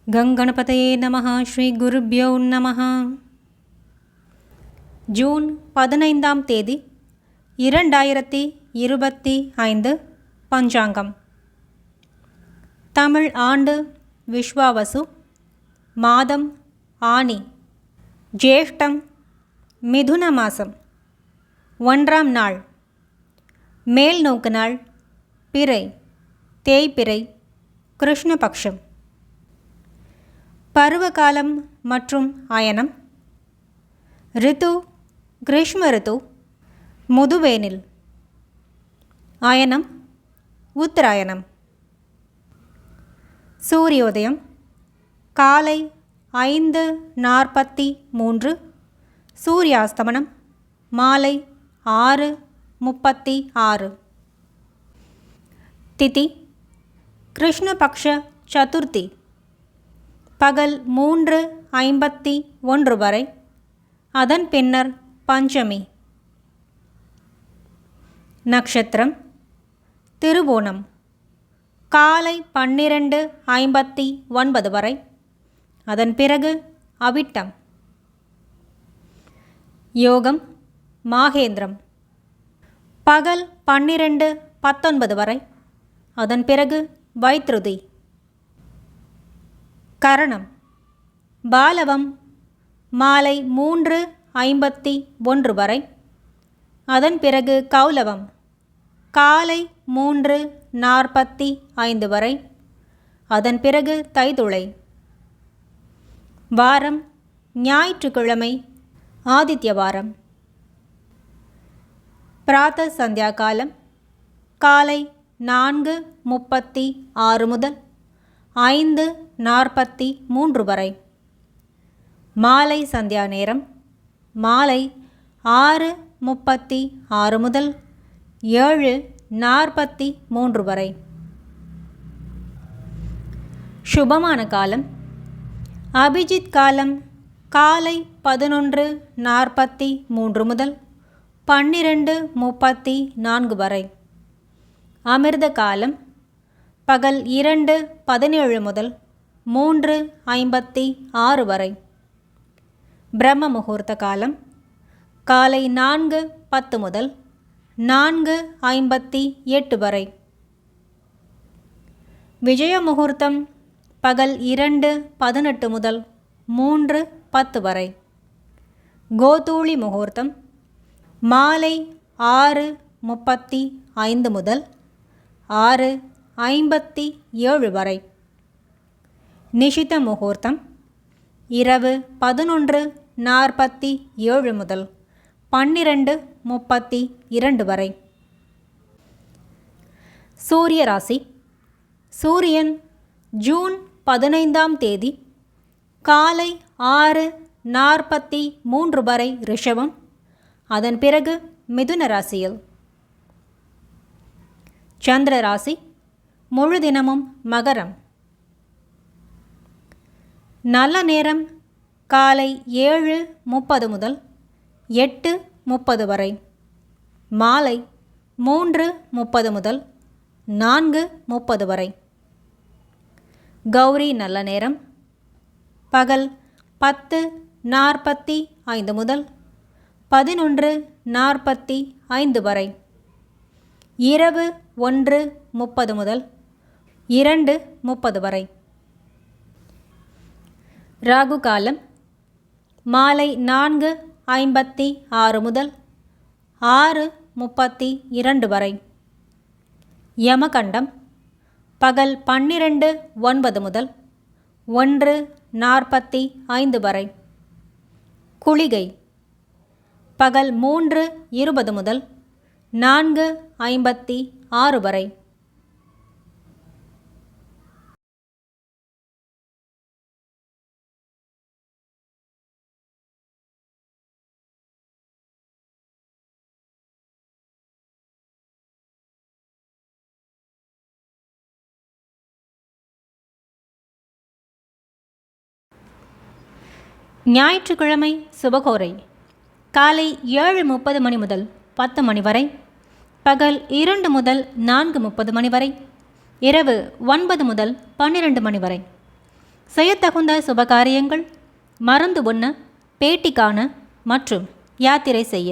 கங்கணபதயே நமः. ஸ்ரீ குருப்யோ நமः. ஜூன் 15ஆம் தேதி 2025 பஞ்சாங்கம். தமிழ் ஆண்டு விஸ்வாவசு, மாதம் ஆனி, ஜேஷ்டம், மிதுன மாதம், 1ஆம் நாள், மேல் நோக்கு நாள், பிறை, தேய்பிறை, கிருஷ்ணபக்ஷம். பருவகாலம் மற்றும் அயனம். ரித்து கிரீஷ்ம ரித்து, முதுவேனில். அயனம் உத்தராயணம். சூரியோதயம் காலை 5:43, சூரியாஸ்தமனம் மாலை 6:36. திதி கிருஷ்ணபக்ஷ சதுர்த்தி, பகல் 3:51 வரை, அதன் பின்னர் பஞ்சமி. நக்ஷத்திரம் திருவோணம் காலை 12:59 வரை, அதன் பிறகு அவிட்டம். யோகம் மாகேந்திரம் பகல் 12:19 வரை, அதன் பிறகு வைத்ருதி. கரணம் பாலவம் மாலை 3:51 வரை, அதன் பிறகு கௌலவம் காலை 3:45 வரை, அதன் பிறகு தைதுளை. வாரம் ஞாயிற்றுக்கிழமை, ஆதித்ய வாரம். பிராத்த சந்தியா காலம் காலை 4:36 முதல் 5:43 வரை. மாலை சந்தியா நேரம் மாலை 6:36 முதல் 7:43 வரை. சுபமான காலம் அபிஜித் காலம் காலை 11:43 முதல் 12:34 வரை. அமிர்த காலம் பகல் 2:17 முதல் 3:56 வரை. பிரம்ம முகூர்த்த காலம் காலை 4:10 முதல் 4:58 வரை. விஜய முகூர்த்தம் பகல் 2:18 முதல் 3:10 வரை. கோதூளி முகூர்த்தம் மாலை 6:35 முதல் 6:57 வரை. நிஷித முகூர்த்தம் இரவு 11:47 முதல் 12:32 வரை. சூரிய ராசி. சூரியன் ஜூன் 15ஆம் தேதி காலை 6:43 வரை ரிஷபம், அதன் பிறகு மிதுன ராசியில். சந்திர ராசி முழு தினமும் மகரம். நல்ல நேரம் காலை 7:30 முதல் 8:30 வரை. மாலை 3:30 முதல் 4:30 வரை. கௌரி நல்ல நேரம் பகல் 10:45 முதல் 11:45 வரை. இரவு 1:30 முதல் 2:30 வரை. ராகு காலம் மாலை 4:56 முதல் 6:32 வரை. யமகண்டம் பகல் 12:09 முதல் 1:45 வரை. குளிகை பகல் 3:20 முதல் 4:56 வரை. ஞாயிற்றுக்கிழமை சுபகோரை காலை 7:30 மணி முதல் 10 மணி வரை, பகல் 2 முதல் 4:30 மணி வரை, இரவு 9 முதல் 12 மணி வரை. செய்யத்தகுந்த சுபகாரியங்கள், மருந்து உண்ண, பேட்டி காண மற்றும் யாத்திரை செய்ய